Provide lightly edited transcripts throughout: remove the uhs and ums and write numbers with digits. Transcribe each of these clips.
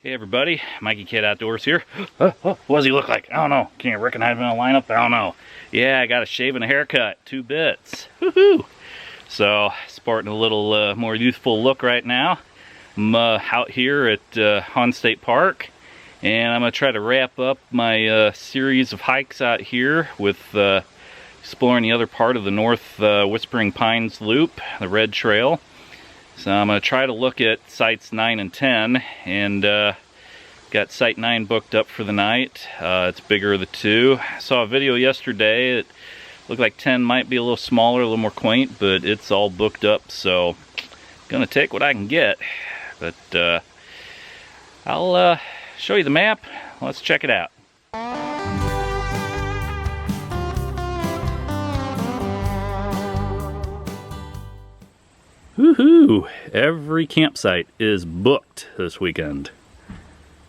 Hey everybody, Mikeycat Outdoors here. What does he look like? I don't know. Can you recognize him in the lineup? I don't know. Yeah, I got a shave and a haircut. 2 bits. Woohoo! So, sporting a little more youthful look right now. I'm out here at Hawn State Park, and I'm going to try to wrap up my series of hikes out here with exploring the other part of the North Whispering Pines Loop, the Red Trail. So I'm going to try to look at sites 9 and 10, and got site 9 booked up for the night. It's bigger of the two. I saw a video yesterday. It looked like 10 might be a little smaller, a little more quaint, but it's all booked up, so gonna take what I can get. But I'll show you the map. Let's check it out. Woohoo! Every campsite is booked this weekend.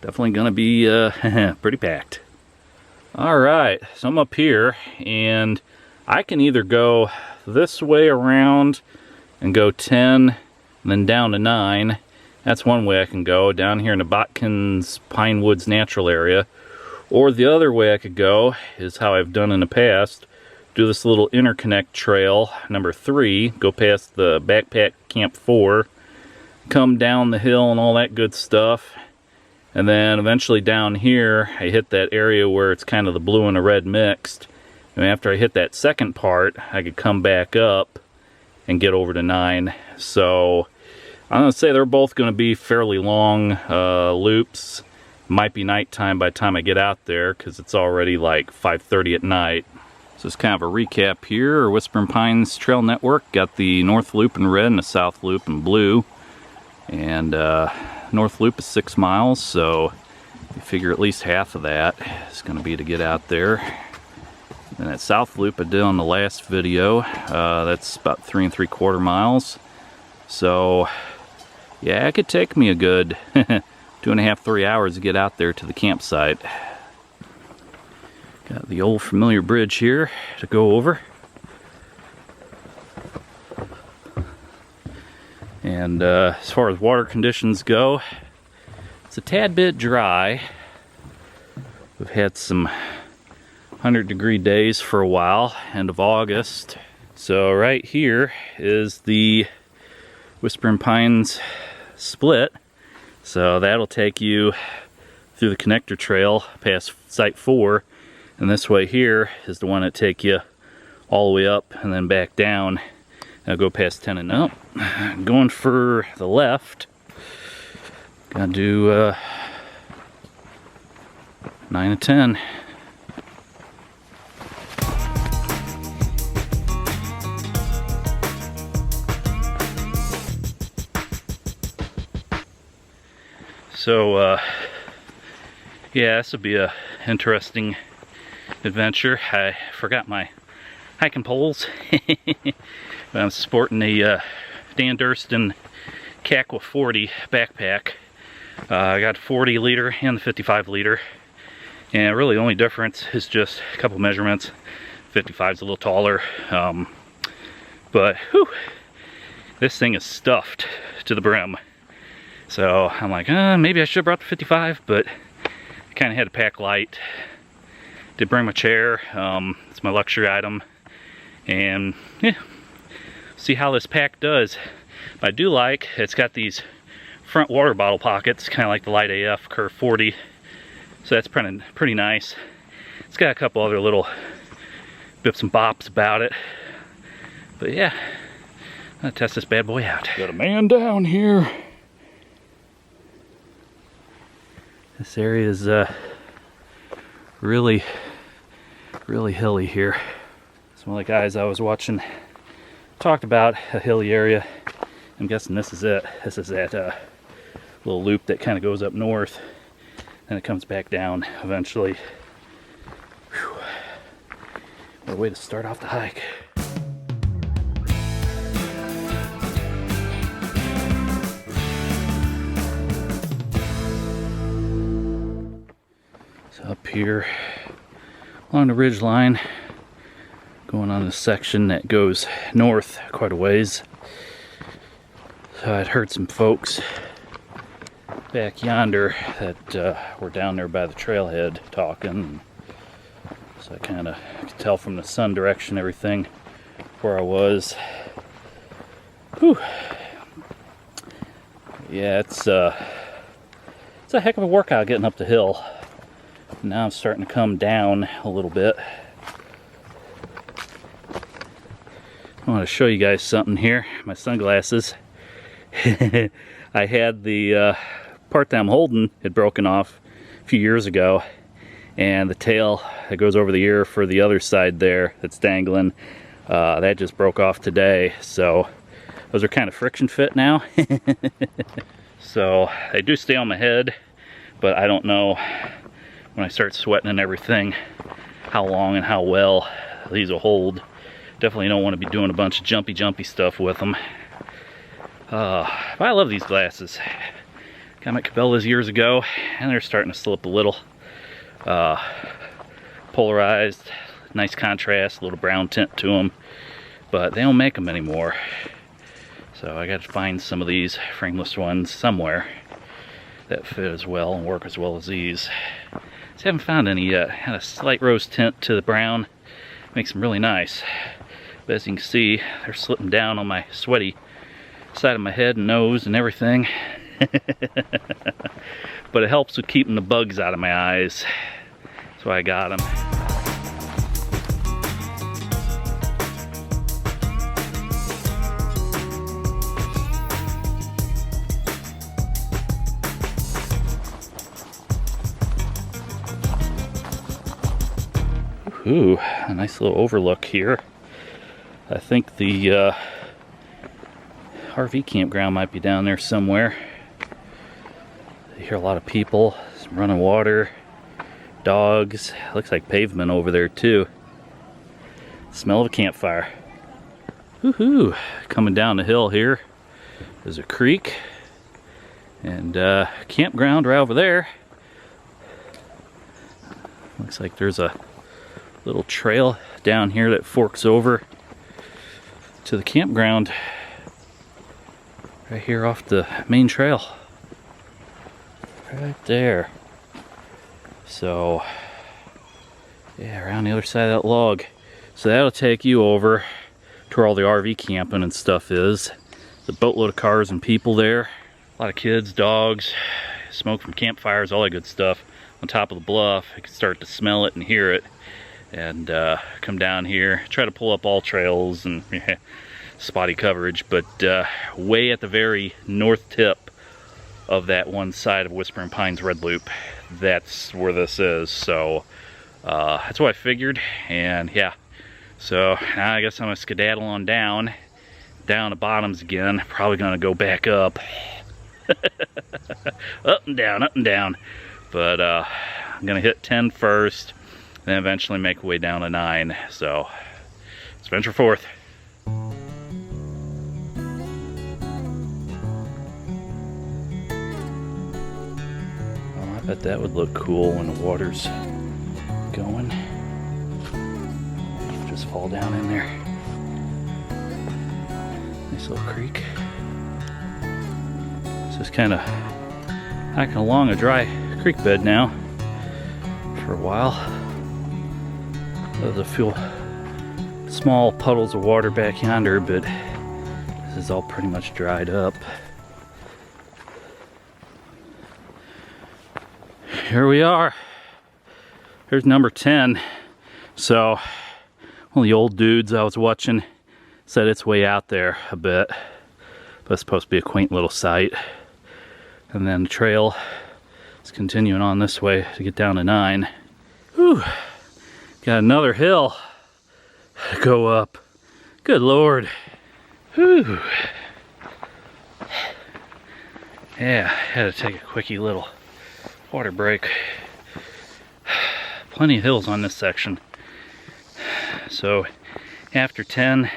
Definitely gonna be pretty packed. Alright, so I'm up here, and I can either go this way around and go 10 and then down to 9. That's one way I can go, down here in the Botkins Pine Woods Natural Area. Or the other way I could go is how I've done in the past. Do this little Interconnect trail, number 3, go past the Backpack Camp 4, come down the hill and all that good stuff, and then eventually down here I hit that area where it's kind of the blue and the red mixed, and after I hit that second part I could come back up and get over to 9. So I'm going to say they're both going to be fairly long loops. Might be nighttime by the time I get out there because it's already like 5:30 at night. So it's kind of a recap here. Whispering Pines Trail Network got the North Loop in red and the South Loop in blue. And North Loop is 6 miles, so you figure at least half of that is going to be to get out there. And that South Loop I did on the last video, that's about 3 3/4 miles. So yeah, it could take me a good 2.5 to 3 hours to get out there to the campsite. Got the old familiar bridge here to go over. And as far as water conditions go, it's a tad bit dry. We've had some 100-degree days for a while, end of August. So right here is the Whispering Pines split. So that'll take you through the connector trail past site 4. And this way here is the one that take you all the way up and then back down. I'll go past 10 and up. Going for the left. Gotta do 9 and 10. So yeah, this will be a interesting adventure. I forgot my hiking poles. I'm sporting a Dan Durston Cacwa 40 backpack. I got 40 liter and the 55 liter, and really the only difference is just a couple measurements. 55 is a little taller, but whew, this thing is stuffed to the brim. So I'm like, maybe I should have brought the 55, but I kind of had to pack light. Did bring my chair. It's my luxury item, and yeah, see how this pack does. But I do like it's got these front water bottle pockets, kind of like the Light AF Curve 40. So that's pretty nice. It's got a couple other little bips and bops about it, but yeah, I'm gonna test this bad boy out. Got a man down here. This area is really hilly here. Some of the guys I was watching talked about a hilly area. I'm guessing this is it. This is that little loop that kind of goes up north and it comes back down eventually. Whew. What a way to start off the hike. So up here along the ridge line, going on this section that goes north quite a ways. So I'd heard some folks back yonder that we're down there by the trailhead talking. So I kind of could tell from the sun direction everything where I was. Whew. Yeah, it's a heck of a workout getting up the hill. Now I'm starting to come down a little bit. I want to show you guys something here. My sunglasses. I had the part that I'm holding had broken off a few years ago, and the tail that goes over the ear for the other side there that's dangling, that just broke off today. So those are kind of friction fit now. So they do stay on my head, but I don't know when I start sweating and everything how long and how well these will hold. Definitely don't want to be doing a bunch of jumpy stuff with them. But I love these glasses. Got my Cabela's years ago, and they're starting to slip a little. Polarized, nice contrast, a little brown tint to them, but they don't make them anymore. So I got to find some of these frameless ones somewhere that fit as well and work as well as these. Just haven't found any yet. Had a slight rose tint to the brown, makes them really nice. But as you can see, they're slipping down on my sweaty side of my head and nose and everything. But it helps with keeping the bugs out of my eyes. That's why I got them. Ooh, a nice little overlook here. I think the RV campground might be down there somewhere. I hear a lot of people, some running water, dogs. Looks like pavement over there too. Smell of a campfire. Woohoo! Coming down the hill here, there's a creek and campground right over there. Looks like there's a little trail down here that forks over to the campground right here off the main trail. Right there. So, yeah, around the other side of that log. So that'll take you over to where all the RV camping and stuff is. The boatload of cars and people there. A lot of kids, dogs, smoke from campfires, all that good stuff. On top of the bluff, you can start to smell it and hear it. And come down here, try to pull up all trails and spotty coverage, but way at the very north tip of that one side of Whispering Pines Red Loop, that's where this is. So that's what I figured, and yeah, so now I guess I'm gonna skedaddle on down the bottoms again. Probably gonna go back up. Up and down, but I'm gonna hit 10 first, then eventually make my way down to 9. So let's venture forth. I bet that would look cool when the water's going. Just fall down in there. Nice little creek. It's just kind of hiking along a dry creek bed now for a while. There's a few small puddles of water back yonder, but this is all pretty much dried up. Here we are. Here's number 10. So one of the old dudes I was watching said it's way out there a bit, but it's supposed to be a quaint little site. And then the trail is continuing on this way to get down to 9. Whew. Got another hill to go up. Good Lord. Whew. Yeah, had to take a quickie little water break. Plenty of hills on this section. So after 10,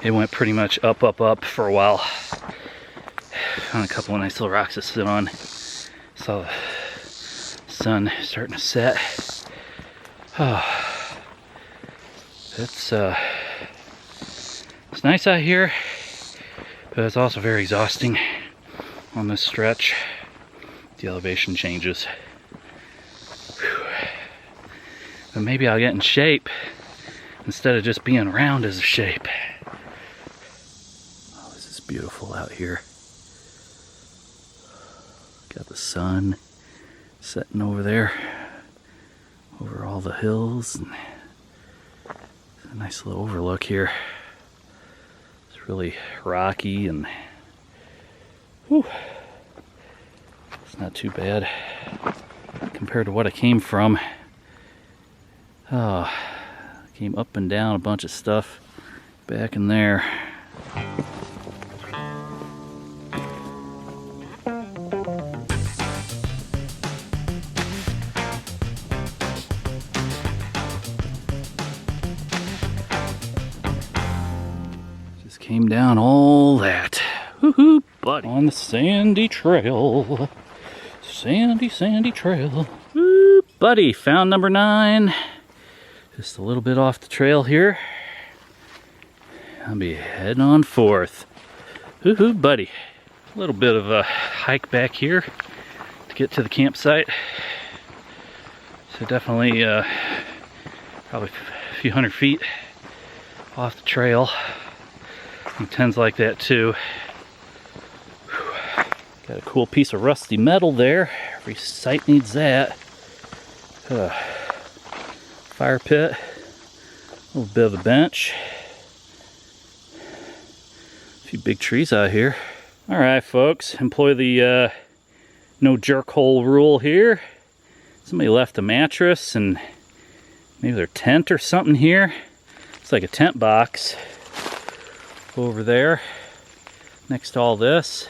it went pretty much up for a while. Found a couple of nice little rocks to sit on. Saw the sun starting to set. Oh, it's nice out here, but it's also very exhausting on this stretch. the elevation changes. Whew. But maybe I'll get in shape instead of just being round as a shape. Oh, this is beautiful out here. Got the sun setting over there, over all the hills. And it's a nice little overlook here. It's really rocky and whew, it's not too bad compared to what I came from. Oh, I came up and down a bunch of stuff back in there. Came down all that. Woohoo, buddy. On the sandy trail. Sandy, sandy trail. Woo, buddy. Found number 9. Just a little bit off the trail here. I'll be heading on forth. Woohoo, buddy. A little bit of a hike back here to get to the campsite. So definitely probably a few hundred feet off the trail. It tends like that too. Whew. Got a cool piece of rusty metal there. Every site needs that. Fire pit. A little bit of a bench. A few big trees out here. Alright folks, employ the no jerk hole rule here. Somebody left a mattress and maybe their tent or something here. It's like a tent box over there next to all this,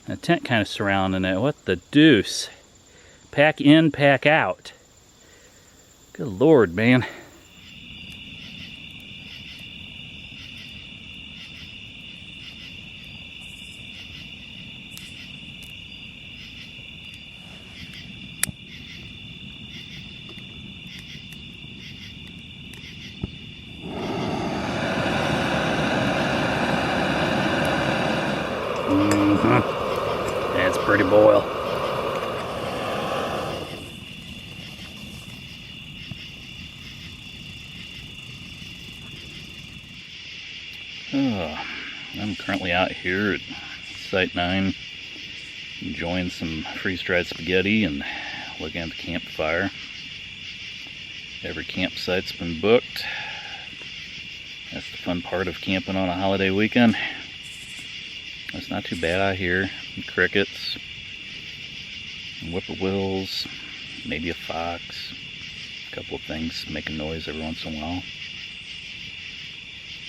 and a tent kind of surrounding it. What the deuce? Pack in, pack out. Good Lord, man. That's pretty boil. I'm currently out here at Site 9 enjoying some freeze-dried spaghetti and looking at the campfire. Every campsite's been booked. That's the fun part of camping on a holiday weekend. It's not too bad out here. Crickets, whippoorwills, maybe a fox, a couple of things making noise every once in a while.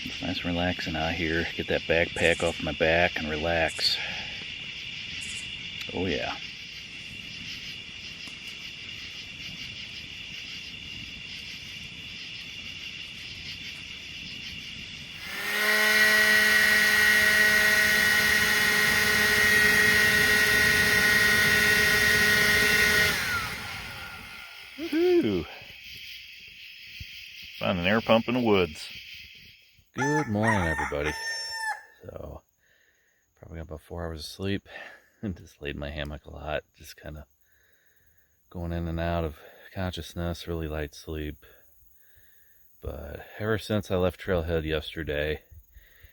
It's nice and relaxing out here. Get that backpack off my back and relax. Oh yeah. Woohoo! Found an air pump in the woods. Good morning, everybody. So, probably got about 4 hours of sleep and just laid in my hammock a lot. Just kind of going in and out of consciousness, really light sleep. But ever since I left Trailhead yesterday,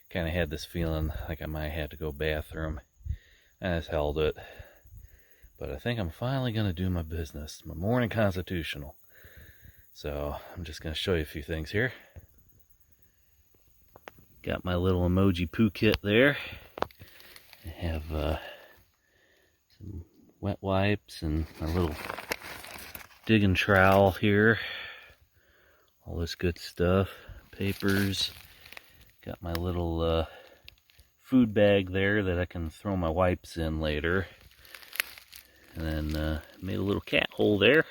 kind of had this feeling like I might have to go bathroom. And I just held it. But I think I'm finally going to do my business, my morning constitutional. So I'm just going to show you a few things here. Got my little emoji poo kit there. I have some wet wipes and my little digging trowel here. All this good stuff. Papers. Got my little food bag there that I can throw my wipes in later. And then made a little cat hole there.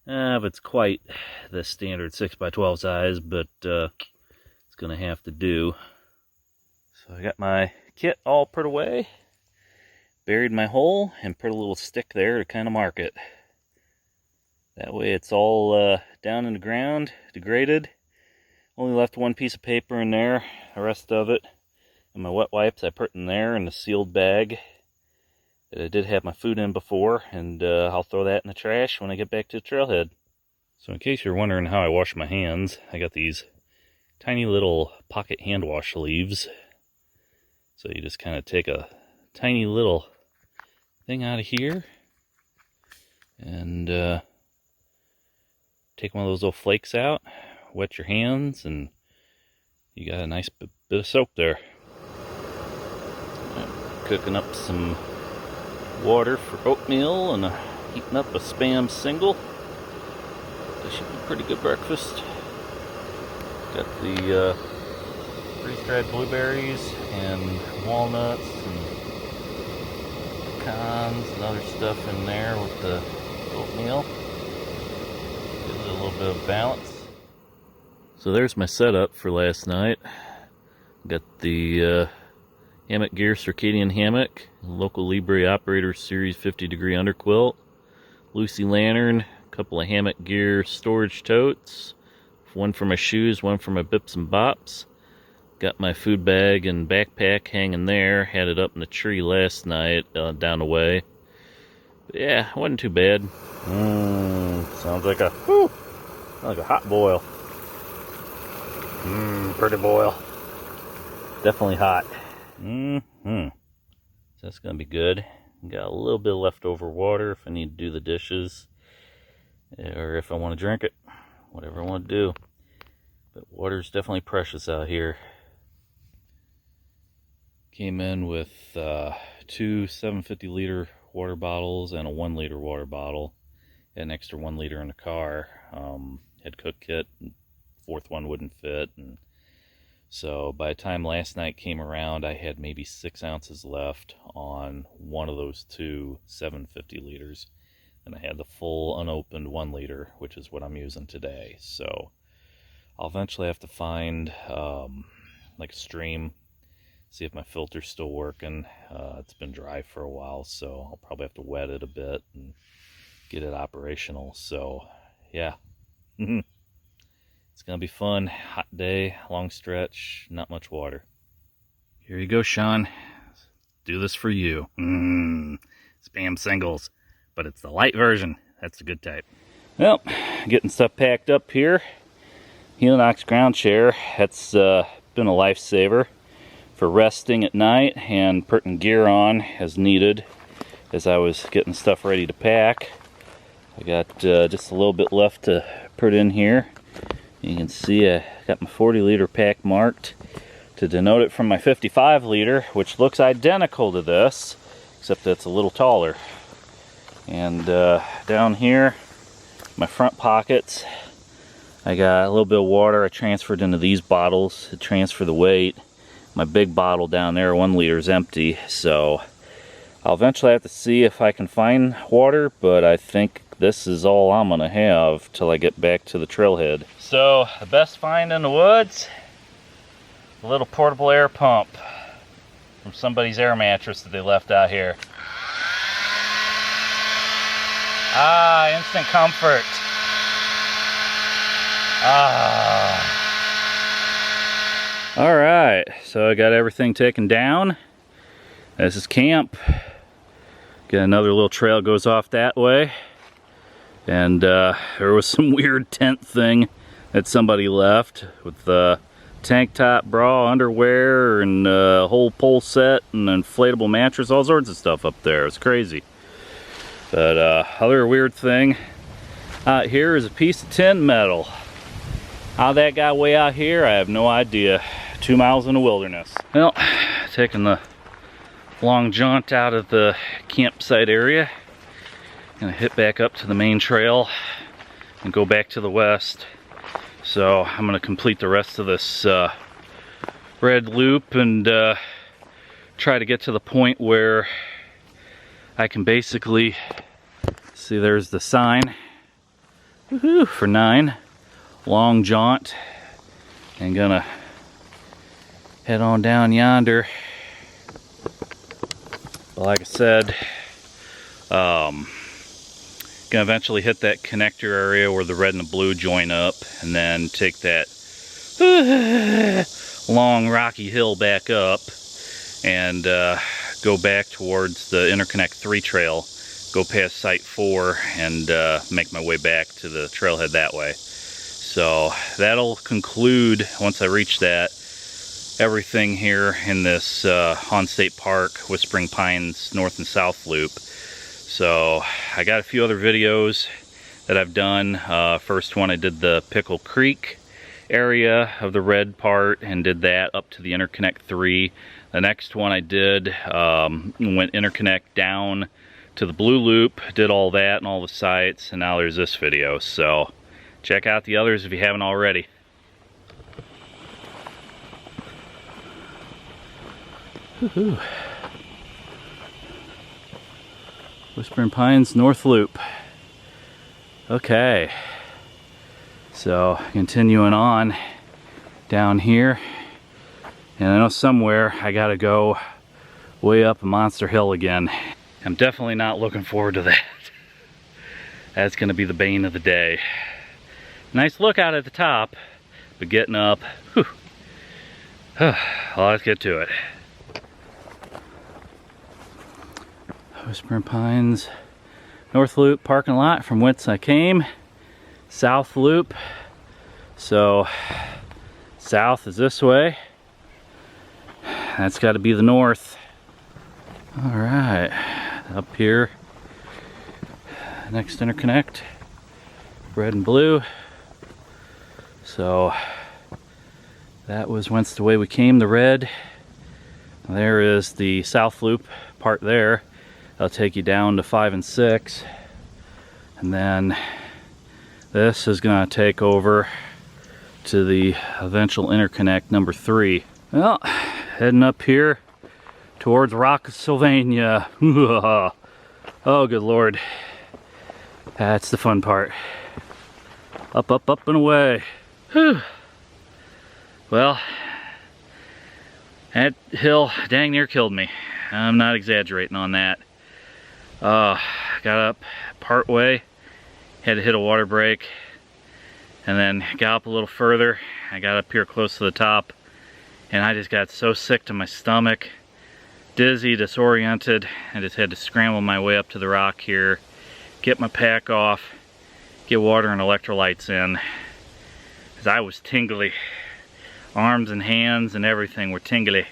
If it's quite the standard 6x12 size, but it's gonna have to do. So I got my kit all put away, buried my hole, and put a little stick there to kind of mark it. That way it's all down in the ground, degraded. Only left one piece of paper in there, the rest of it. And my wet wipes I put in there in a sealed bag. I did have my food in before, and I'll throw that in the trash when I get back to the trailhead. So in case you're wondering how I wash my hands, I got these tiny little pocket hand wash sleeves. So you just kind of take a tiny little thing out of here and take one of those little flakes out, wet your hands, and you got a nice bit of soap there. I'm cooking up some water for oatmeal and heating up a Spam single. That should be a pretty good breakfast. Got the freeze-dried blueberries and walnuts and pecans and other stuff in there with the oatmeal. Gives it a little bit of balance. So there's my setup for last night. Got the hammock gear, circadian hammock, local Libre operator series 50-degree underquilt, Lucy lantern, a couple of hammock gear storage totes, one for my shoes, one for my bips and bops. Got my food bag and backpack hanging there. Had it up in the tree last night down the way. But yeah, it wasn't too bad. Sounds like a hot boil. Pretty boil. Definitely hot. So that's gonna be good. Got a little bit of leftover water if I need to do the dishes, or if I want to drink it. Whatever I want to do. But water's definitely precious out here. Came in with 2 750-liter water bottles and a 1-liter water bottle. Had an extra 1 liter in the car. Had cook kit, and 4th one wouldn't fit. And so by the time last night came around, I had maybe 6 ounces left on one of those 2 750 liters. And I had the full unopened 1 liter, which is what I'm using today. So I'll eventually have to find like a stream, see if my filter's still working. It's been dry for a while, so I'll probably have to wet it a bit and get it operational. So yeah, it's gonna be fun. Hot day, long stretch, not much water. Here you go, Sean. Do this for you. Spam singles, but it's the light version. That's the good type. Well, getting stuff packed up here. Helinox ground chair. That's been a lifesaver for resting at night and putting gear on as needed as I was getting stuff ready to pack. I got just a little bit left to put in here. You can see I got my 40-liter pack marked to denote it from my 55-liter, which looks identical to this, except that it's a little taller. And down here, my front pockets, I got a little bit of water I transferred into these bottles to transfer the weight. My big bottle down there, 1 liter, is empty, so I'll eventually have to see if I can find water, but I think this is all I'm gonna have till I get back to the trailhead. So the best find in the woods, a little portable air pump from somebody's air mattress that they left out here. Instant comfort. Alright, so I got everything taken down. This is camp. Got another little trail goes off that way. And there was some weird tent thing that somebody left with tank top, bra, underwear, and a whole pole set and an inflatable mattress, all sorts of stuff up there. It's crazy. But other weird thing out here is a piece of tin metal. How that got way out here, I have no idea. 2 miles in the wilderness. Well, taking the long jaunt out of the campsite area. Gonna hit back up to the main trail and go back to the west. So I'm gonna complete the rest of this red loop and try to get to the point where I can basically see there's the sign. Woohoo, for 9. Long jaunt, and gonna head on down yonder. But like I said, gonna eventually hit that connector area where the red and the blue join up, and then take that long rocky hill back up and go back towards the Interconnect 3 trail, go past Site 4, and make my way back to the trailhead that way. So that'll conclude, once I reach that, everything here in this Hawn State Park, Whispering Pines North and South Loop. So I got a few other videos that I've done. First one I did the Pickle Creek area of the red part and did that up to the Interconnect 3. The next one I did went Interconnect down to the Blue Loop, did all that and all the sites, and now there's this video. So check out the others if you haven't already. Woohoo. Whispering Pines North Loop. Okay, so continuing on down here, and I know somewhere I gotta go way up a monster hill again. I'm definitely not looking forward to that. That's gonna be the bane of the day. Nice lookout at the top, but getting up, whew. Well, let's get to it. Whispering Pines North Loop parking lot from whence I came. South Loop. So south is this way. That's got to be the north. All right, up here, next Interconnect, red and blue. So that was whence the way we came, the red. There is the South Loop part there. That'll take you down to 5 and 6, and then this is going to take over to the eventual Interconnect number 3. Well, heading up here towards Rock-Sylvania. Oh, good Lord. That's the fun part. Up, up, up and away. Whew. Well, that hill dang near killed me. I'm not exaggerating on that. Got up part way, had to hit a water break, and then got up a little further. I got up here close to the top, and I just got so sick to my stomach, dizzy, disoriented. I just had to scramble my way up to the rock here, get my pack off, get water and electrolytes in, because I was tingly. Arms and hands and everything were tingly.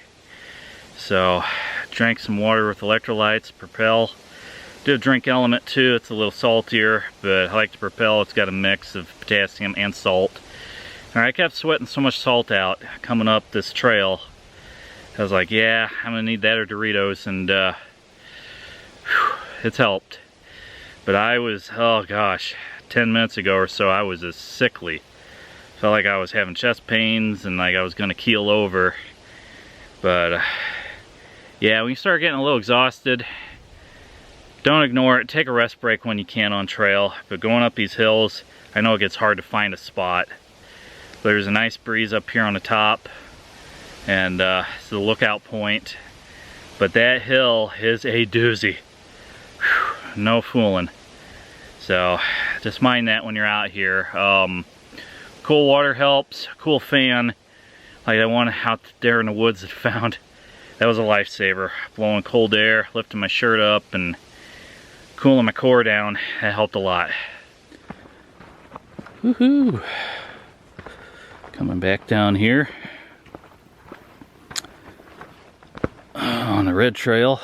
So drank some water with electrolytes, Propel. Did a drink element too. It's a little saltier, but I like the Propel. It's got a mix of potassium and salt. All right, I kept sweating so much salt out coming up this trail. I was like, yeah, I'm gonna need that or Doritos, and it's helped. But I was, oh gosh, 10 minutes ago or so, I was as sickly. Felt like I was having chest pains and like I was gonna keel over. But yeah, when you start getting a little exhausted, don't ignore it. Take a rest break when you can on trail. But going up these hills, I know it gets hard to find a spot. But there's a nice breeze up here on the top, and it's the lookout point. But that hill is a doozy. Whew, no fooling. So just mind that when you're out here. Cool water helps, cool fan. Like that one out there in the woods that I found. That was a lifesaver. Blowing cold air, lifting my shirt up, and cooling my core down. That helped a lot. Woohoo! Coming back down here on the red trail.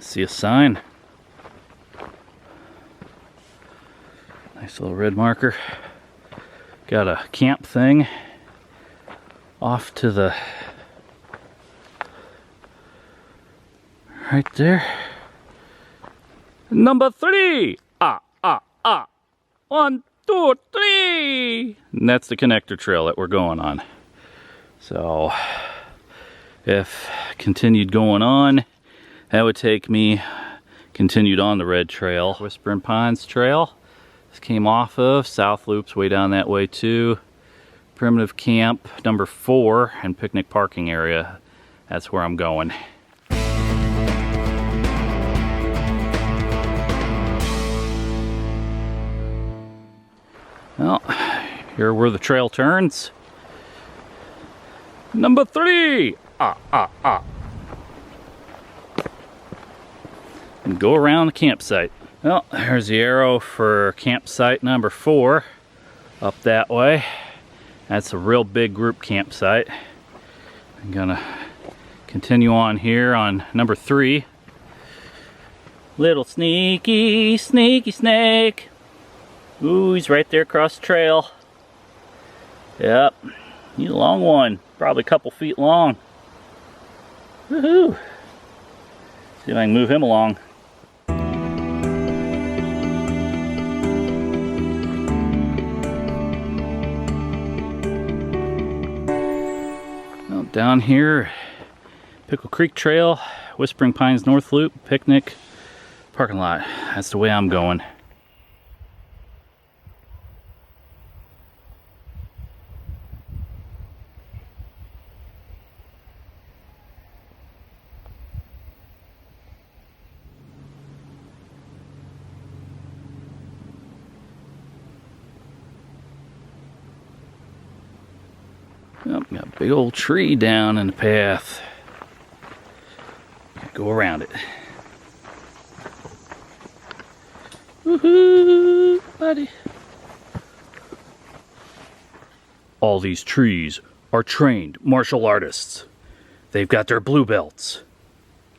See a sign. Nice little red marker. Got a camp thing off to the right there. Number 3. 1, 2, 3. And that's the connector trail that we're going on. So if continued going on, that would take me continued on the red trail. Whispering Pines Trail. This came off of South Loops way down that way too. Primitive Camp number 4 and picnic parking area. That's where I'm going. Well, here where the trail turns. Number 3. And go around the campsite. Well, there's the arrow for campsite number 4 up that way. That's a real big group campsite. I'm gonna continue on here on number 3. Little sneaky snake. Ooh, he's right there across the trail. Yep, he's a long one, probably a couple feet long. Woohoo! See if I can move him along. Well, down here, Pickle Creek Trail, Whispering Pines North Loop, picnic, parking lot. That's the way I'm going. Oh, got a big old tree down in the path. Go around it. Woohoo, buddy. All these trees are trained martial artists. They've got their blue belts.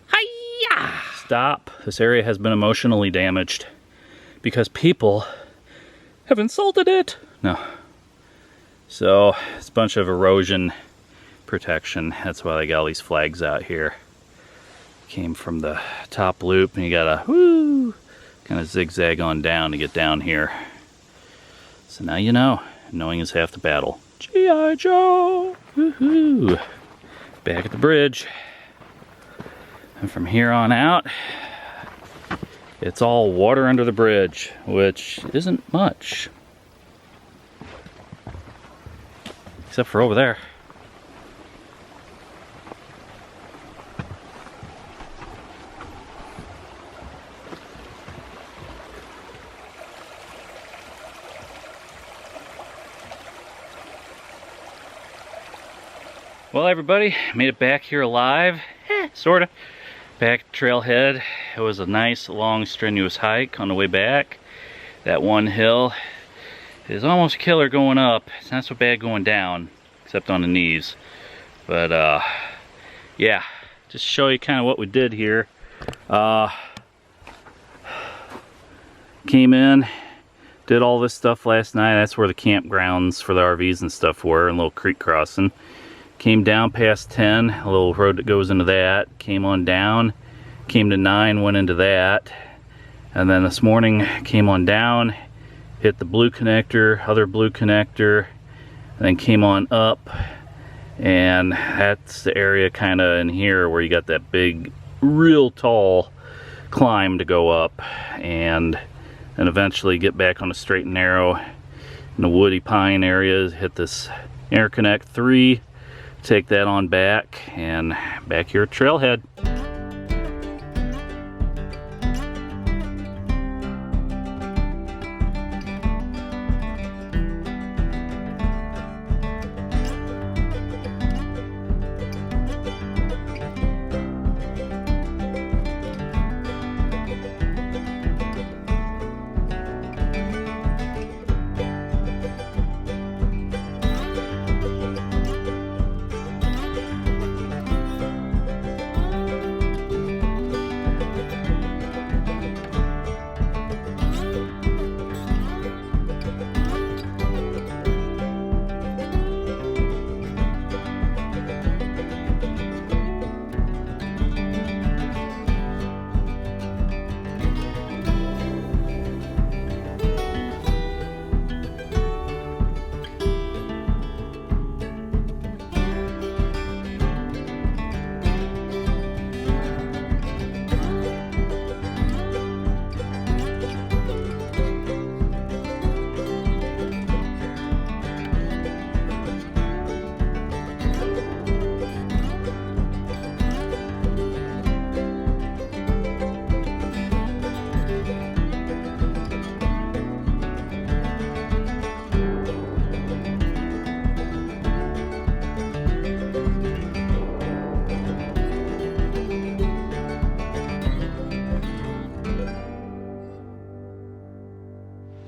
Hi-ya! Stop. This area has been emotionally damaged because people have insulted it. No. So, it's a bunch of erosion protection. That's why they got all these flags out here. Came from the top loop and you gotta whoo, kind of zigzag on down to get down here. So now you know. Knowing is half the battle. G.I. Joe! Woohoo! Back at the bridge. And from here on out, it's all water under the bridge, which isn't much. Except for over there. Well, everybody, made it back here alive, sorta. Back at Trailhead. It was a nice, long, strenuous hike on the way back. That one hill is almost killer going up. It's not so bad going down, except on the knees. But yeah, just to show you kind of what we did here. Came in, did all this stuff last night. That's where the campgrounds for the RVs and stuff were, and a little creek crossing. Came down past 10, a little road that goes into that. Came on down, came to 9, went into that. And then this morning came on down, hit the blue connector, other blue connector, and then came on up. And that's the area kind of in here where you got that big, real tall climb to go up. And then eventually get back on the straight and narrow in the woody pine area, hit this Interconnect 3. Take that on back, and back here at Trailhead.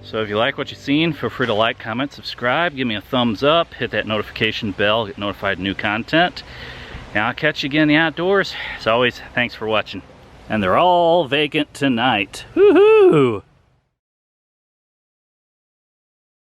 So if you like what you've seen, feel free to like, comment, subscribe, give me a thumbs up, hit that notification bell, get notified of new content. And I'll catch you again in the outdoors. As always, thanks for watching. And they're all vacant tonight. Woohoo!